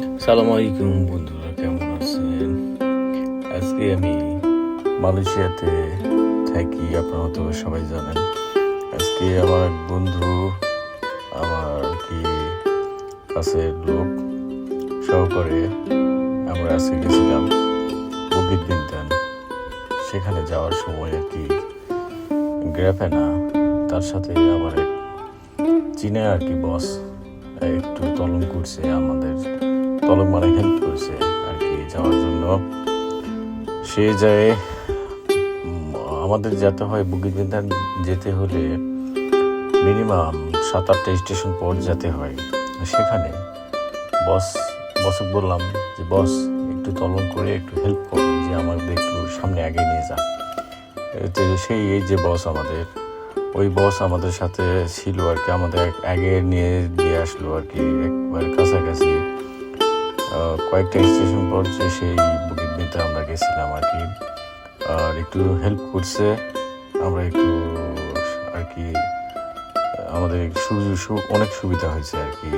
সালামু আলাইকুম বন্ধুরা, কেমন আছেন? আজকে আমি মালয়েশিয়াতে থাকি, আপনারা হয়তো সবাই জানেন। আজকে আমার এক বন্ধু, আমার কি কাছের লোক সহকারে আমরা আজকে গেছিলাম বুকিত বিন্তান। সেখানে যাওয়ার সময় আর কি গ্রাফেনা, তার সাথে আমার এক চীনের আর কি বস একটু তলব করছে, আমাদের তলব মানে হেল্প করছে আর কি যাওয়ার জন্য। সে যায় আমাদের যেতে হয় বুকিত বিন্তান যেতে হলে মিনিমাম 7-8টা স্টেশন পর যেতে হয়। সেখানে বসকে বললাম যে বস, একটু তলব করে একটু হেল্প করো, যে আমাদের একটু সামনে আগে নিয়ে যান। তো সেই এই যে বস আমাদের, ওই বস আমাদের সাথে ছিল আর কি, আমাদের আগে নিয়ে দিয়ে আসলো আর কি, একবার কাছাকাছি কয়েকটা স্টেশন পর যে সেই বুকিত বিন্তান আমরা গেছিলাম আর কি। আর একটু হেল্প করছে, আমরা একটু আর কি আমাদের অনেক সুবিধা হয়েছে আর কি।